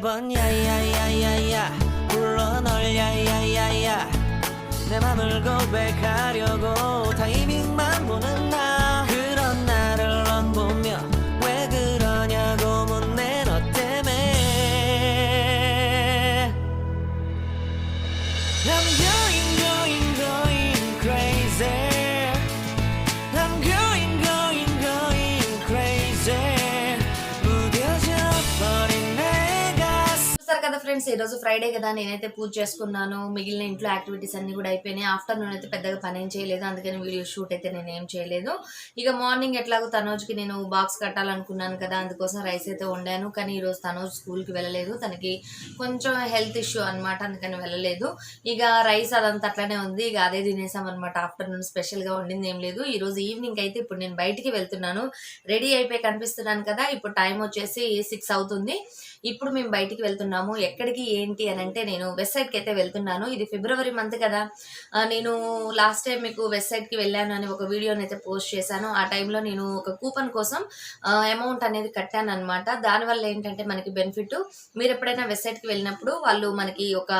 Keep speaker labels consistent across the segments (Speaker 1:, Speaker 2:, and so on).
Speaker 1: 번 야야야야야 불러 널 야야야야 내 맘을 고백하려고 타이밍만 보는 나 그런 나를 넌 보며 왜 그러냐고 묻네 너 때문에 I'm going crazy I'm going crazy 무뎌져 버린 내 가슴
Speaker 2: చూసారు కదా friends, ఈ రోజు ఫ్రైడే కదా, నేనైతే పూజ చేసుకున్నాను. మిగిలిన ఇంట్లో యాక్టివిటీస్ అన్ని కూడా అయిపోయినాయి. ఆఫ్టర్నూన్ అయితే పెద్దగా పని ఏం చేయలేదు, అందుకని వీడియో షూట్ అయితే నేను ఏం చేయలేదు. ఇక మార్నింగ్ ఎట్లాగో తనోజ్కి నేను బాక్స్ కట్టాలనుకున్నాను కదా, అందుకోసం రైస్ అయితే వండాను. కానీ ఈరోజు తనోజ్ స్కూల్కి వెళ్ళలేదు, తనకి కొంచెం హెల్త్ ఇష్యూ అనమాట, అందుకని వెళ్ళలేదు. ఇక రైస్ అదంతా అట్లనే ఉంది, ఇక అదే తినేసాం అనమాట. ఆఫ్టర్నూన్ స్పెషల్గా వండింది ఏం లేదు. ఈరోజు ఈవినింగ్ అయితే ఇప్పుడు నేను బయటికి వెళ్తున్నాను, రెడీ అయిపోయి కనిపిస్తున్నాను కదా. ఇప్పుడు టైం వచ్చేసి 6 అవుతుంది. ఇప్పుడు మేము బయటికి వెళ్తున్నాము. ఎక్కడికి ఏంటి అని అంటే, నేను వెస్ట్ సైడ్కి అయితే వెళ్తున్నాను. ఇది ఫిబ్రవరి మంత్ కదా, నేను లాస్ట్ టైం మీకు వెస్ట్ సైడ్కి వెళ్ళాను అని ఒక వీడియోని అయితే పోస్ట్ చేశాను. ఆ టైంలో నేను ఒక కూపన్ కోసం అమౌంట్ అనేది కట్టాను అనమాట. దానివల్ల ఏంటంటే మనకి బెనిఫిట్, మీరు ఎప్పుడైనా వెస్ట్ సైడ్కి వెళ్ళినప్పుడు వాళ్ళు మనకి ఒక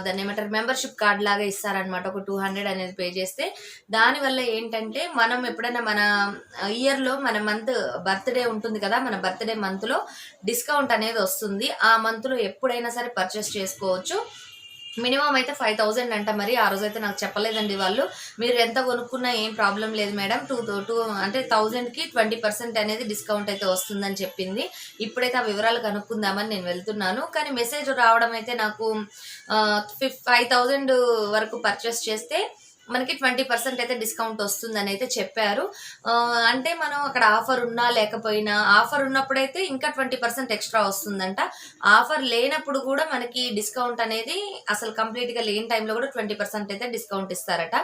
Speaker 2: దాన్ని ఏమంటారు, మెంబర్షిప్ కార్డ్ లాగా ఇస్తారనమాట. ఒక 200 అనేది పే చేస్తే దానివల్ల ఏంటంటే మనం ఎప్పుడైనా మన ఇయర్లో మన మంత్ బర్త్డే ఉంటుంది కదా, మన బర్త్డే మంత్లో డిస్కౌంట్ అనేది వస్తుంది. ఆ మంత్లో ఎప్పుడైనా సరే పర్చేస్ చేసుకోవచ్చు. మినిమం అయితే 5000 అంట. మరి ఆ రోజు అయితే నాకు చెప్పలేదండి వాళ్ళు. మీరు ఎంత కొనుక్కున్నా ఏం ప్రాబ్లం లేదు మేడం, 2 అంటే 1000కి 20% అనేది డిస్కౌంట్ అయితే వస్తుందని చెప్పింది. ఇప్పుడైతే ఆ వివరాలు కనుక్కుందామని నేను వెళ్తున్నాను. కానీ మెసేజ్ రావడం అయితే నాకు 5000 వరకు పర్చేస్ చేస్తే మనకి 20% అయితే డిస్కౌంట్ వస్తుందని అయితే చెప్పారు. అంటే మనం అక్కడ ఆఫర్ ఉన్నా లేకపోయినా, ఆఫర్ ఉన్నప్పుడైతే ఇంకా 20% ఎక్స్ట్రా వస్తుందంట. ఆఫర్ లేనప్పుడు కూడా మనకి డిస్కౌంట్ అనేది, అసలు కంప్లీట్గా లేని టైంలో కూడా 20% అయితే డిస్కౌంట్ ఇస్తారట.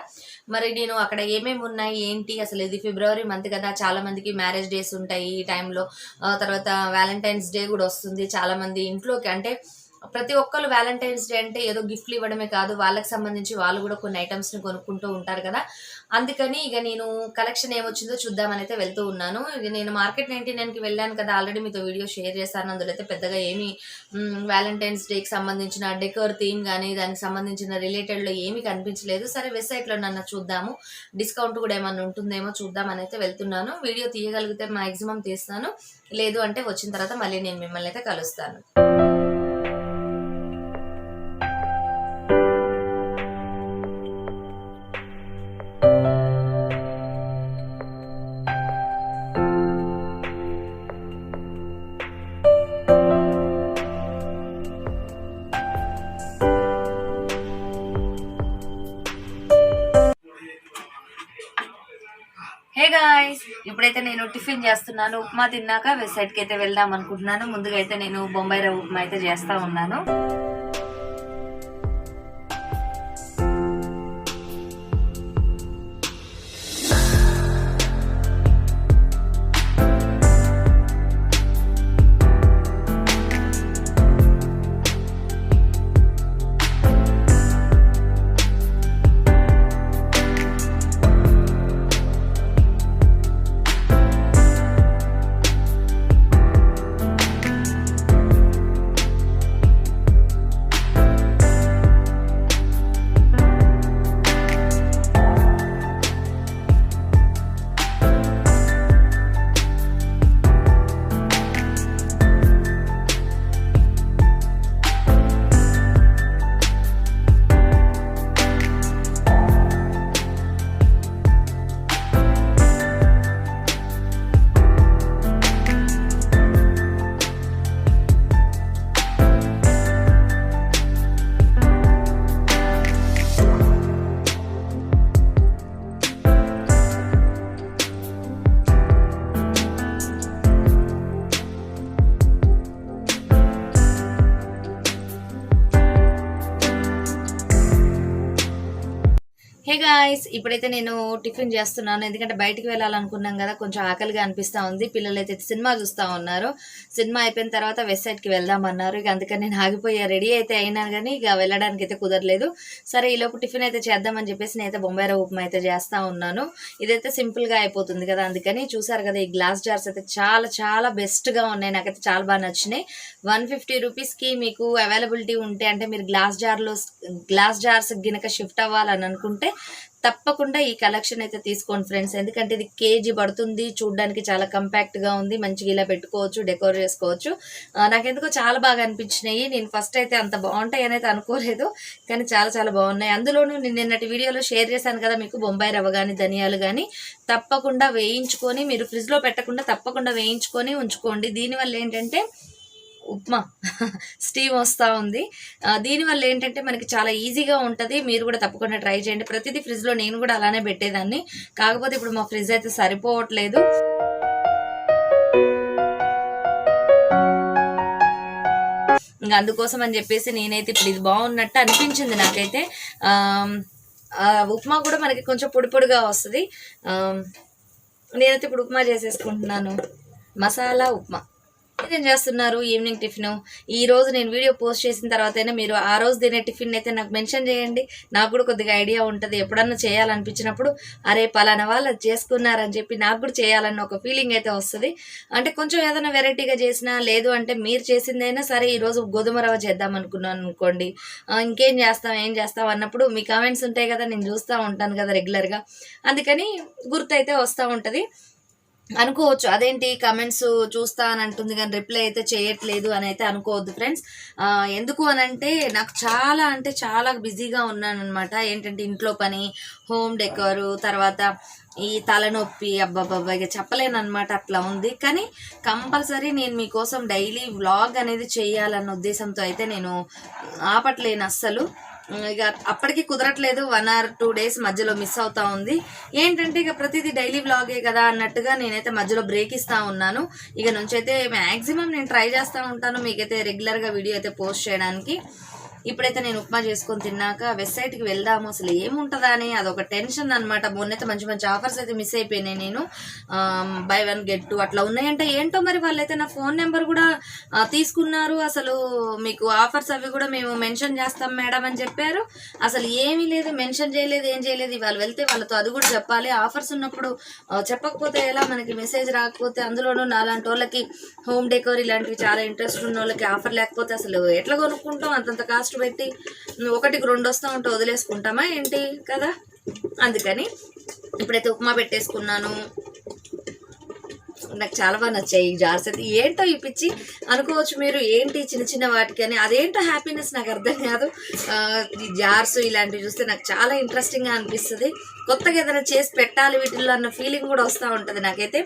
Speaker 2: మరి నేను అక్కడ ఏమేమి ఉన్నాయి ఏంటి, అసలు ఇది ఫిబ్రవరి మంత్ కదా, చాలా మందికి మ్యారేజ్ డేస్ ఉంటాయి ఈ టైంలో. తర్వాత వ్యాలంటైన్స్ డే కూడా వస్తుంది. చాలా మంది ఇంట్లోకి, అంటే ప్రతి ఒక్కరు వ్యాలంటైన్స్ డే అంటే ఏదో గిఫ్ట్లు ఇవ్వడమే కాదు, వాళ్ళకి సంబంధించి వాళ్ళు కూడా కొన్ని ఐటమ్స్ని కొనుక్కుంటూ ఉంటారు కదా. అందుకని ఇక నేను కలెక్షన్ ఏమొచ్చిందో చూద్దామని అయితే వెళ్తూ ఉన్నాను. ఇక నేను మార్కెట్ 99కి వెళ్ళాను కదా, ఆల్రెడీ మీతో వీడియో షేర్ చేశాను. అందులో అయితే పెద్దగా ఏమి వ్యాలంటైన్స్ డేకి సంబంధించిన డెకోర్ థీమ్ కానీ దానికి సంబంధించిన రిలేటెడ్లో ఏమీ కనిపించలేదు. సరే వెబ్ సైట్లో నన్ను చూద్దాము, డిస్కౌంట్ కూడా ఏమన్నా ఉంటుందేమో చూద్దామని అయితే వెళ్తున్నాను. వీడియో తీయగలిగితే మ్యాక్సిమం తీస్తాను, లేదు అంటే వచ్చిన తర్వాత మళ్ళీ నేను మిమ్మల్ని అయితే కలుస్తాను. హే గాయ్స్, ఇప్పుడైతే నేను టిఫిన్ చేస్తున్నాను. ఉప్మా తిన్నాక వెస్ట్ సైడ్కి అయితే వెళ్దాం అనుకుంటున్నాను. ముందుగా అయితే నేను బొంబాయి రవ్వ ఉప్మా అయితే చేస్తూ ఉన్నాను. గాయ్స్, ఇప్పుడైతే నేను టిఫిన్ చేస్తున్నాను. ఎందుకంటే బయటికి వెళ్ళాలనుకున్నాం కదా, కొంచెం ఆకలిగా అనిపిస్తూ ఉంది. పిల్లలు అయితే సినిమా చూస్తూ ఉన్నారు. సినిమా అయిపోయిన తర్వాత వెస్ట్ సైడ్కి వెళ్దామన్నారు. ఇక అందుకని నేను ఆగిపోయా. రెడీ అయితే అయినా కానీ ఇక వెళ్ళడానికి అయితే కుదరలేదు. సరే, ఈలోపు టిఫిన్ అయితే చేద్దామని చెప్పేసి నేనైతే బొంబాయి రవ్వ ఉప్మా అయితే చేస్తూ ఉన్నాను. ఇదైతే సింపుల్గా అయిపోతుంది కదా, అందుకని. చూసారు కదా, ఈ గ్లాస్ జార్స్ అయితే చాలా చాలా బెస్ట్గా ఉన్నాయి. నాకైతే చాలా బాగా నచ్చినాయి. 150 రూపీస్కి మీకు అవైలబిలిటీ ఉంటే, అంటే మీరు గ్లాస్ జార్స్ గినక షిఫ్ట్ అవ్వాలని అనుకుంటే తప్పకుండా ఈ కలెక్షన్ అయితే తీసుకోండి ఫ్రెండ్స్. ఎందుకంటే ఇది కేజీ పడుతుంది. చూడడానికి చాలా కంపాక్ట్గా ఉంది. మంచిగా ఇలా పెట్టుకోవచ్చు, డెకోర్ చేసుకోవచ్చు. నాకెందుకో చాలా బాగా అనిపించినాయి. నేను ఫస్ట్ అయితే అంత బాగుంటాయి అని అయితే అనుకోలేదు, కానీ చాలా చాలా బాగున్నాయి. అందులోనూ నేను నిన్నటి వీడియోలో షేర్ చేశాను కదా మీకు, బొంబాయి రవ్వ కానీ ధనియాలు కానీ తప్పకుండా వేయించుకొని, మీరు ఫ్రిడ్జ్లో పెట్టకుండా తప్పకుండా వేయించుకొని ఉంచుకోండి. దీనివల్ల ఏంటంటే ఉప్మా స్టీమ్ వస్తూ ఉంది. దీనివల్ల ఏంటంటే మనకి చాలా ఈజీగా ఉంటుంది. మీరు కూడా తప్పకుండా ట్రై చేయండి. ప్రతిదీ ఫ్రిడ్జ్లో నేను కూడా అలానే పెట్టేదాన్ని. కాకపోతే ఇప్పుడు మా ఫ్రిడ్జ్ అయితే సరిపోవట్లేదు. ఇంకా అందుకోసం అని చెప్పేసి నేనైతే ఇప్పుడు ఇది బాగున్నట్టు అనిపించింది నాకైతే. ఉప్మా కూడా మనకి కొంచెం పొడి పొడిగా వస్తుంది. నేనైతే ఇప్పుడు ఉప్మా చేసేసుకుంటున్నాను. మసాలా ఉప్మా. ఏం చేస్తున్నారు ఈవినింగ్ టిఫిన్? ఈ రోజు నేను వీడియో పోస్ట్ చేసిన తర్వాతైనా మీరు ఆ రోజు తినే టిఫిన్ అయితే నాకు మెన్షన్ చేయండి. నాకు కూడా కొద్దిగా ఐడియా ఉంటుంది. ఎప్పుడన్నా చేయాలనిపించినప్పుడు అరే పలానా వాళ్ళు అది చేసుకున్నారని చెప్పి నాకు కూడా చేయాలన్న ఒక ఫీలింగ్ అయితే వస్తుంది. అంటే కొంచెం ఏదైనా వెరైటీగా చేసినా, లేదు అంటే మీరు చేసిందైనా సరే, ఈరోజు గోధుమ రవ్వ చేద్దాం అనుకున్నాను అనుకోండి, ఇంకేం చేస్తాం ఏం చేస్తాం అన్నప్పుడు మీ కామెంట్స్ ఉంటాయి కదా, నేను చూస్తూ ఉంటాను కదా రెగ్యులర్గా, అందుకని గుర్తు అయితే వస్తూ ఉంటుంది. అనుకోవచ్చు అదేంటి కమెంట్స్ చూస్తా అని అంటుంది కానీ రిప్లై అయితే చేయట్లేదు అని అయితే అనుకోవద్దు ఫ్రెండ్స్. ఎందుకు అని అంటే నాకు చాలా అంటే చాలా బిజీగా ఉన్నాను అనమాట. ఏంటంటే ఇంట్లో పని, హోమ్ డెకోరు, తర్వాత ఈ తలనొప్పి, అబ్బాబ్బా ఇక చెప్పలేను అనమాట, అట్లా ఉంది. కానీ కంపల్సరీ నేను మీకోసం డైలీ వ్లాగ్ అనేది చేయాలన్న ఉద్దేశంతో అయితే నేను ఆపట్లేను అస్సలు. ఇక అప్పటికి కుదరట్లేదు. 1 or 2 days మధ్యలో మిస్ అవుతా ఉంది. ఏంటంటే ఇక ప్రతిదీ డైలీ వ్లాగే కదా అన్నట్టుగా నేనైతే మధ్యలో బ్రేక్ ఇస్తా ఉన్నాను. ఇక నుంచి అయితే మ్యాక్సిమం నేను ట్రై చేస్తూ ఉంటాను మీకైతే రెగ్యులర్గా వీడియో అయితే పోస్ట్ చేయడానికి. ఇప్పుడైతే నేను ఉప్మా చేసుకొని తిన్నాక వెస్ట్ సైడ్కి వెళ్దాము, అసలు ఏముంటుందా అని అదొక టెన్షన్ అనమాట. మొన్నైతే మంచి మంచి ఆఫర్స్ అయితే మిస్ అయిపోయినాయి. నేను buy 1 get 2 అట్లా ఉన్నాయంటే ఏంటో మరి వాళ్ళైతే నా ఫోన్ నెంబర్ కూడా తీసుకున్నారు. అసలు మీకు ఆఫర్స్ అవి కూడా మేము మెన్షన్ చేస్తాం మేడం అని చెప్పారు. అసలు ఏమీ లేదు, మెన్షన్ చేయలేదు, ఏం చేయలేదు. వాళ్ళు వెళ్తే వాళ్ళతో అది కూడా చెప్పాలి. ఆఫర్స్ ఉన్నప్పుడు చెప్పకపోతే ఎలా, మనకి మెసేజ్ రాకపోతే. అందులోనూ నాలాంటి వాళ్ళకి హోమ్ డెకోర్ ఇలాంటివి చాలా ఇంట్రెస్ట్ ఉన్న వాళ్ళకి ఆఫర్ లేకపోతే అసలు ఎట్లా కొనుక్కుంటాం? అంతంత కాస్ట్ పెట్టి 1కి 2 వస్తూ ఉంటే వదిలేసుకుంటామా ఏంటి కదా. అందుకని ఇప్పుడైతే ఉప్మా పెట్టేసుకున్నాను. నాకు చాలా బాగా నచ్చాయి ఈ జార్స్ అయితే. ఏంటో ఈ పిచ్చి అనుకోవచ్చు మీరు, ఏంటి చిన్న చిన్న వాటికి అని. అదేంటో హ్యాపీనెస్ నాకు అర్థం కాదు. ఈ జార్స్ ఇలాంటివి చూస్తే నాకు చాలా ఇంట్రెస్టింగ్గా అనిపిస్తుంది. కొత్తగా ఏదైనా చేసి పెట్టాలి వీటిల్లో అన్న ఫీలింగ్ కూడా వస్తూ ఉంటుంది నాకైతే.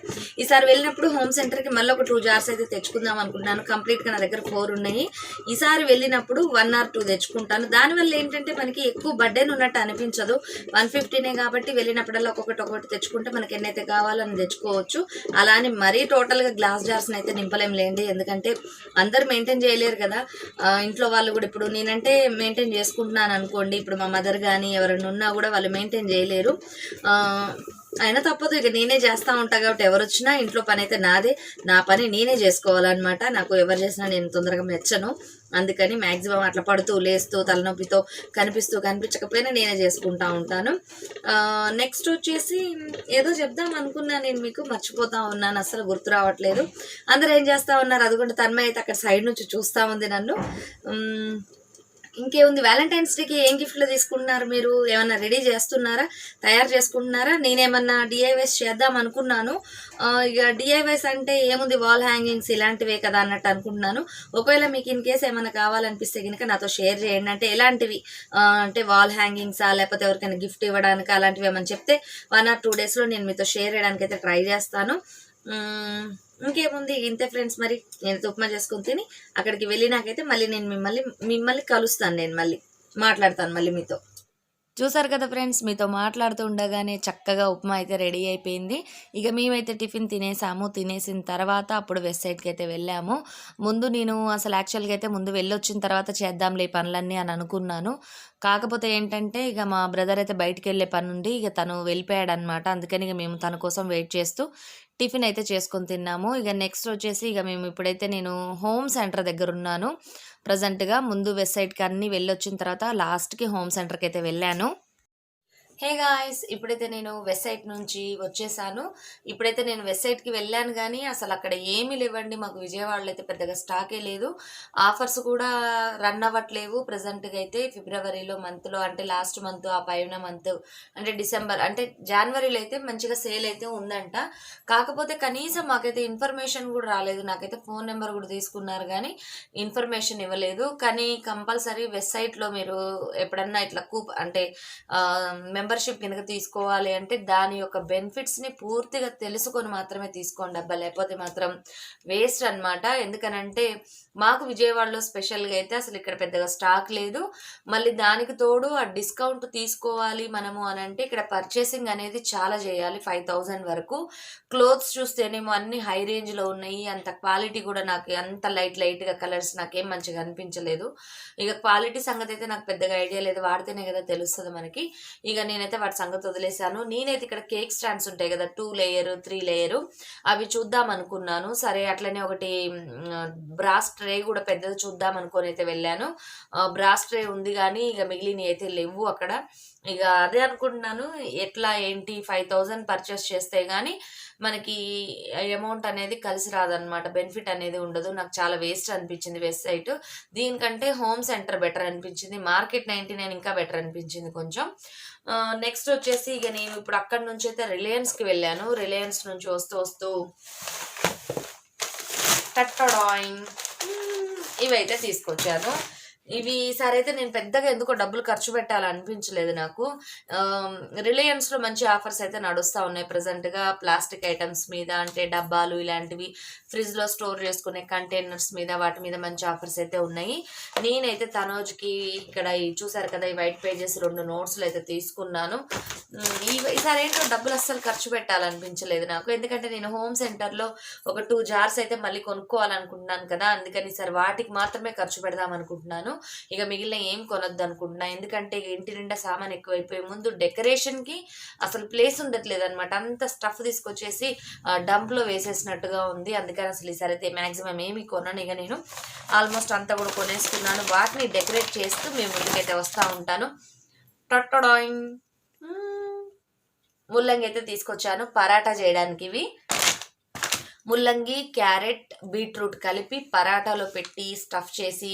Speaker 2: ఈసారి వెళ్ళినప్పుడు హోమ్ సెంటర్కి మళ్ళీ ఒక 2 జార్స్ అయితే తెచ్చుకుందాం అనుకుంటున్నాను. కంప్లీట్గా నా దగ్గర 4 ఉన్నాయి. ఈసారి వెళ్ళినప్పుడు 1 or 2 తెచ్చుకుంటాను. దానివల్ల ఏంటంటే మనకి ఎక్కువ బర్డెన్ ఉన్నట్టు అనిపించదు. 150నే కాబట్టి వెళ్ళినప్పుడల్లా ఒక్కొక్కటి తెచ్చుకుంటే మనకి ఎన్నైతే కావాలని తెచ్చుకోవచ్చు. అలానే మరీ టోటల్గా గ్లాస్ జార్స్ని అయితే నింపలేం లేండి, ఎందుకంటే అందరు మెయింటైన్ చేయలేరు కదా. ఇంట్లో వాళ్ళు కూడా, ఇప్పుడు నేనంటే మెయింటైన్ చేసుకుంటున్నాను అనుకోండి, ఇప్పుడు మా మదర్ కానీ ఎవరైనా ఉన్నా కూడా వాళ్ళు మెయింటైన్ చేయలేరు. అయినా తప్పదు, ఇక నేనే చేస్తూ ఉంటాను కాబట్టి ఎవరు వచ్చినా ఇంట్లో పని అయితే నాదే. నా పని నేనే చేసుకోవాలన్నమాట. నాకు ఎవరు చేసినా నేను తొందరగా మెచ్చను. అందుకని మ్యాక్సిమం అట్లా పడుతూ లేస్తూ తలనొప్పితో కనిపించకపోయినా నేనే చేసుకుంటూ ఉంటాను. నెక్స్ట్ వచ్చేసి ఏదో చెప్దాం అనుకున్నాను నేను మీకు, మర్చిపోతూ ఉన్నాను, అసలు గుర్తు రావట్లేదు. అందరూ ఏం చేస్తూ ఉన్నారు? అదిగోండి తన్మయ అయితే అక్కడ సైడ్ నుంచి చూస్తూ ఉంది నన్ను. ఇంకేముంది, వ్యాలంటైన్స్ డేకి ఏం గిఫ్ట్లు తీసుకుంటున్నారు మీరు? ఏమన్నా రెడీ చేస్తున్నారా, తయారు చేసుకుంటున్నారా? నేనేమన్నా డిఐవైస్ చేద్దాం అనుకున్నాను. ఇక డిఐవైస్ అంటే ఏముంది, వాల్ హ్యాంగింగ్స్ ఇలాంటివే కదా అన్నట్టు అనుకుంటున్నాను. ఒకవేళ మీకు ఇన్ కేస్ ఏమైనా కావాలనిపిస్తే కనుక నాతో షేర్ చేయండి. అంటే ఎలాంటివి, అంటే వాల్ హ్యాంగింగ్సా, లేకపోతే ఎవరికైనా గిఫ్ట్ ఇవ్వడానికి అలాంటివి ఏమని చెప్తే 1 or 2 daysలో నేను మీతో షేర్ చేయడానికి అయితే ట్రై చేస్తాను. ఇంకేముంది, ఇంతే ఫ్రెండ్స్. మరి నేను ఉప్మా చేసుకుని తిని అక్కడికి వెళ్ళినాకైతే మళ్ళీ నేను మిమ్మల్ని కలుస్తాను. నేను మళ్ళీ మాట్లాడతాను మళ్ళీ మీతో. చూసారు కదా ఫ్రెండ్స్, మీతో మాట్లాడుతూ ఉండగానే చక్కగా ఉప్మా అయితే రెడీ అయిపోయింది. ఇక మేమైతే టిఫిన్ తినేసాము. తినేసిన తర్వాత అప్పుడు వెస్ట్ సైడ్కి అయితే వెళ్ళాము. ముందు నేను అసలు యాక్చువల్గా అయితే ముందు వెళ్ళొచ్చిన తర్వాత చేద్దాంలే ఈ పనులన్నీ అని అనుకున్నాను. కాకపోతే ఏంటంటే ఇక మా బ్రదర్ అయితే బయటికి వెళ్ళే పని ఉండి ఇక తను వెళ్ళిపోయాడు అనమాట. అందుకని ఇక మేము తన కోసం వెయిట్ చేస్తూ టిఫిన్ అయితే చేసుకొని తిన్నాము. ఇక నెక్స్ట్ వచ్చేసి ఇక మేము ఇప్పుడైతే నేను హోమ్ సెంటర్ దగ్గర ఉన్నాను ప్రజెంట్గా. ముందు వెస్ట్ సైడ్కి అన్నీ వెళ్ళొచ్చిన తర్వాత లాస్ట్కి హోమ్ సెంటర్కి అయితే వెళ్ళాను. హే గాయ్స్, ఇప్పుడైతే నేను వెస్ట్ సైడ్ నుంచి వచ్చేసాను. ఇప్పుడైతే నేను వెస్ట్ సైడ్కి వెళ్ళాను కానీ అసలు అక్కడ ఏమీ లేవండి. మాకు విజయవాడలో అయితే పెద్దగా స్టాకే లేదు. ఆఫర్స్ కూడా రన్ అవ్వట్లేవు ప్రజెంట్గా అయితే. ఫిబ్రవరిలో మంత్లో అంటే లాస్ట్ మంత్, ఆ పైన మంత్ అంటే డిసెంబర్ అంటే జనవరిలో అయితే మంచిగా సేల్ అయితే ఉందంట. కాకపోతే కనీసం మాకైతే ఇన్ఫర్మేషన్ కూడా రాలేదు. నాకైతే ఫోన్ నెంబర్ కూడా తీసుకున్నారు కానీ ఇన్ఫర్మేషన్ ఇవ్వలేదు. కానీ కంపల్సరీ వెస్ట్ సైడ్లో మీరు ఎప్పుడన్నా ఇట్లా అంటే మెంబర్షిప్ కనుక తీసుకోవాలి అంటే దాని యొక్క బెనిఫిట్స్ని పూర్తిగా తెలుసుకొని మాత్రమే తీసుకోండి అబ్బా, లేకపోతే మాత్రం వేస్ట్ అనమాట. ఎందుకనంటే మాకు విజయవాడలో స్పెషల్గా అయితే అసలు ఇక్కడ పెద్దగా స్టాక్ లేదు. మళ్ళీ దానికి తోడు ఆ డిస్కౌంట్ తీసుకోవాలి మనము అని అంటే ఇక్కడ పర్చేసింగ్ అనేది చాలా చేయాలి, 5000 వరకు. క్లోత్స్ చూస్తేనేమో అన్ని హై రేంజ్లో ఉన్నాయి. అంత క్వాలిటీ కూడా నాకు అంత లైట్గా కలర్స్ నాకేం మంచిగా అనిపించలేదు. ఇక క్వాలిటీ సంగతి అయితే నాకు పెద్దగా ఐడియా లేదు, వాడితేనే కదా తెలుస్తుంది మనకి. ఇక నేనైతే వాటి సంగతి వదిలేశాను. నేనైతే ఇక్కడ కేక్ స్టాండ్స్ ఉంటాయి కదా, 2 లేయర్ 3 లేయర్, అవి చూద్దాం అనుకున్నాను. సరే అట్లనే ఒకటి బ్రాస్ ట్రే కూడా పెద్దది చూద్దాం అనుకొని అయితే వెళ్ళాను. బ్రాస్ ట్రే ఉంది కానీ ఇక మిగిలినవి అయితే లేవు అక్కడ. ఇక అదే అనుకుంటున్నాను ఎట్లా ఏంటి 5000 పర్చేస్ చేస్తే కానీ మనకి అమౌంట్ అనేది కలిసి రాదనమాట, బెనిఫిట్ అనేది ఉండదు. నాకు చాలా వేస్ట్ అనిపించింది వెస్ట్ సైడ్. దీనికంటే హోమ్ సెంటర్ బెటర్ అనిపించింది. మార్కెట్ 99 ఇంకా బెటర్ అనిపించింది కొంచెం. నెక్స్ట్ వచ్చేసి ఇక నేను ఇప్పుడు అక్కడి నుంచి అయితే రిలయన్స్కి వెళ్ళాను. రిలయన్స్ నుంచి వస్తూ టట్టడాయింగ్ ఇవైతే తీసుకొచ్చాను. ఇవి సరైతే నేను పెద్దగా ఎందుకో డబ్బులు ఖర్చు పెట్టాలనిపించలేదు నాకు. రిలయన్స్లో మంచి ఆఫర్స్ అయితే నడుస్తూ ఉన్నాయి ప్రజెంట్గా. ప్లాస్టిక్ ఐటమ్స్ మీద అంటే డబ్బాలు ఇలాంటివి, ఫ్రిడ్జ్లో స్టోర్ చేసుకునే కంటైనర్స్ మీద, వాటి మీద మంచి ఆఫర్స్ అయితే ఉన్నాయి. నేనైతే తనోజ్కి ఇక్కడ చూసారు కదా ఈ వైట్ పేజెస్ 2 నోట్స్లు అయితే తీసుకున్నాను. ఈసారి ఏంటో డబ్బులు అస్సలు ఖర్చు పెట్టాలనిపించలేదు నాకు. ఎందుకంటే నేను హోమ్ సెంటర్లో ఒక 2 జార్స్ అయితే మళ్ళీ కొనుక్కోవాలనుకుంటున్నాను కదా, అందుకని ఈసారి వాటికి మాత్రమే ఖర్చు పెడదాం అనుకుంటున్నాను. ఇక మిగిలిన ఏం కొనొద్దు అనుకుంటున్నా. ఎందుకంటే ఇంటి నిండా సామాన్ ఎక్కువైపోయి ముందు డెకరేషన్కి అసలు ప్లేస్ ఉండట్లేదు అనమాట. అంత స్టఫ్ తీసుకొచ్చేసి డంప్లో వేసేసినట్టుగా ఉంది. అందుకని అసలు ఈసారి అయితే మ్యాక్సిమం ఏమి కొనను. ఇక నేను ఆల్మోస్ట్ అంతా కూడా కొనేసుకున్నాను. వాటిని డెకరేట్ చేస్తూ మేము ముందుకైతే వస్తూ ఉంటాను. టట్టడాయింగ్ ముల్లంగి అయితే తీసుకొచ్చాను పరాటా చేయడానికి. ఇవి ముల్లంగి, క్యారెట్, బీట్రూట్ కలిపి పరాటాలో పెట్టి స్టఫ్ చేసి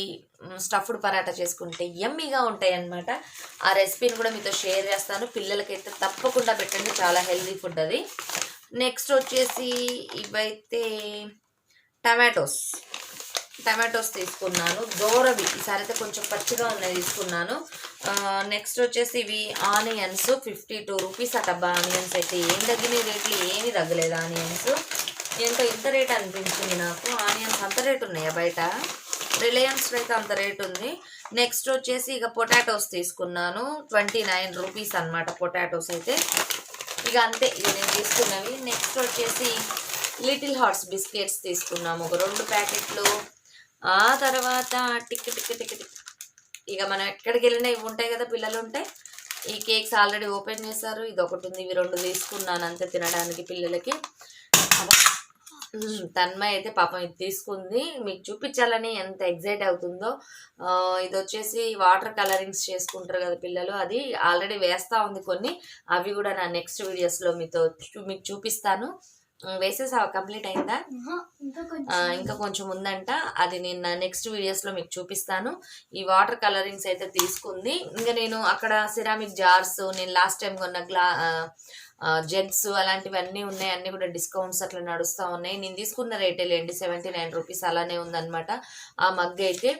Speaker 2: స్టఫ్డ్ పరాటా చేసుకుంటే యమ్మీగా ఉంటాయి అన్నమాట. ఆ రెసిపీని కూడా మీతో షేర్ చేస్తాను. పిల్లలకైతే తప్పకుండా పెట్టండి, చాలా హెల్దీ ఫుడ్ అది. నెక్స్ట్ వచ్చేసి ఇవైతే టమాటోస్ తీసుకున్నాను. దోరవి ఈసారి అయితే కొంచెం పచ్చిగా ఉన్నాయి తీసుకున్నాను. నెక్స్ట్ వచ్చేసి ఇవి ఆనియన్స్ 52 రూపీస్ అటబ్బా. ఆనియన్స్ అయితే ఏం తగ్గినాయి రేట్లు, ఏమీ తగ్గలేదు. ఆనియన్స్ ఏంటో ఇంత రేట్ అనిపించింది నాకు. ఆనియన్స్ అంత రేట్ ఉన్నాయా బయట? రిలయన్స్లో అయితే అంత రేట్ ఉంది. నెక్స్ట్ వచ్చేసి ఇక పొటాటోస్ తీసుకున్నాను. 29 రూపీస్ అనమాట పొటాటోస్ అయితే. ఇక అంతే ఇక నేను తీసుకున్నవి. నెక్స్ట్ వచ్చేసి లిటిల్ హార్ట్స్ బిస్కెట్స్ తీసుకున్నాము ఒక 2 ప్యాకెట్లు. ఆ తర్వాత టిక్ ఇక మనం ఎక్కడికి వెళ్ళినా ఇవి ఉంటాయి కదా, పిల్లలు ఉంటాయి. ఈ కేక్స్ ఆల్రెడీ ఓపెన్ చేశారు. ఇది ఒకటి ఉంది, ఇవి 2 తీసుకున్నాను అంతే తినడానికి పిల్లలకి. తన్మయ్ అయితే పాపం ఇది తీసుకుంది, మీకు చూపించాలని ఎంత ఎగ్జైట్ అవుతుందో. ఇది వచ్చేసి వాటర్ కలరింగ్స్ చేసుకుంటారు కదా పిల్లలు, అది ఆల్రెడీ వేస్తూ ఉంది కొన్ని. అవి కూడా నా నెక్స్ట్ వీడియోస్లో మీకు చూపిస్తాను. వేసేసావా? కంప్లీట్ అయిందా? ఇంకా కొంచెం ఉందంట, అది నేను నా నెక్స్ట్ వీడియోస్లో మీకు చూపిస్తాను. ఈ వాటర్ కలరింగ్స్ అయితే తీసుకుంది. ఇంకా నేను అక్కడ సిరామిక్ జార్స్, నేను లాస్ట్ టైం కొన్న జెగ్స్ అలాంటివన్నీ ఉన్నాయి. అన్నీ కూడా డిస్కౌంట్స్ అట్లా నడుస్తూ ఉన్నాయి. నేను తీసుకున్న రేటే లేండి, 79 రూపీస్ అలానే ఉందన్నమాట ఆ మగ్ అయితే.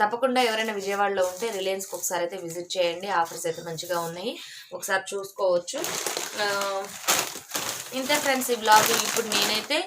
Speaker 2: తప్పకుండా ఎవరైనా విజయవాడలో ఉంటే రిలయన్స్కి ఒకసారి అయితే విజిట్ చేయండి. ఆఫర్స్ అయితే మంచిగా ఉన్నాయి, ఒకసారి చూసుకోవచ్చు. ఇంతే ఫ్రెండ్స్ ఈ బ్లాగ్. ఇప్పుడు నేనైతే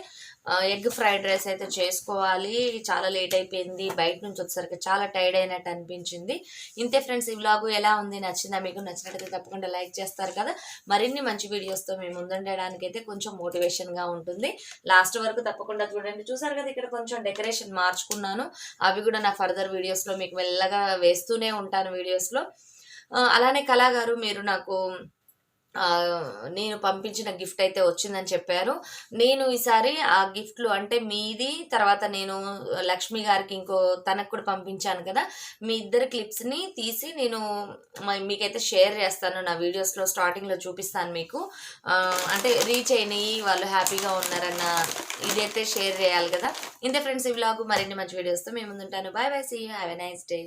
Speaker 2: ఎగ్ ఫ్రైడ్ రైస్ అయితే చేసుకోవాలి. చాలా లేట్ అయిపోయింది, బయట నుంచి వచ్చేసరికి చాలా టైర్డ్ అయినట్టు అనిపించింది. ఇంతే ఫ్రెండ్స్, ఈ వ్లాగ్ ఎలా ఉంది, నచ్చిందా మీకు? నచ్చినట్లయితే తప్పకుండా లైక్ చేస్తారు కదా. మరిన్ని మంచి వీడియోస్తో మేము ముందుండడానికి అయితే కొంచెం మోటివేషన్గా ఉంటుంది. లాస్ట్ వరకు తప్పకుండా చూడండి. చూసారు కదా, ఇక్కడ కొంచెం డెకరేషన్ మార్చుకున్నాను. అవి కూడా నా ఫర్దర్ వీడియోస్లో మీకు మెల్లగా వేస్తూనే ఉంటాను వీడియోస్లో. అలానే కళాగారు, మీరు నాకు నేను పంపించిన గిఫ్ట్ అయితే వచ్చిందని చెప్పారు. నేను ఈసారి ఆ గిఫ్ట్లు అంటే మీది, తర్వాత నేను లక్ష్మి గారికి ఇంకో తనకు కూడా పంపించాను కదా, మీ ఇద్దరు క్లిప్స్ని తీసి నేను మీకైతే షేర్ చేస్తాను. నా వీడియోస్లో స్టార్టింగ్లో చూపిస్తాను మీకు. అంటే రీచ్ అయినాయి, వాళ్ళు హ్యాపీగా ఉన్నారన్న ఇదైతే షేర్ చేయాలి కదా. ఇంతే ఫ్రెండ్స్, ఈ వ్లాగ్ మరిన్ని మంచి వీడియోస్తో మేము ముందుంటాను. Bye bye, see you, have a nice day.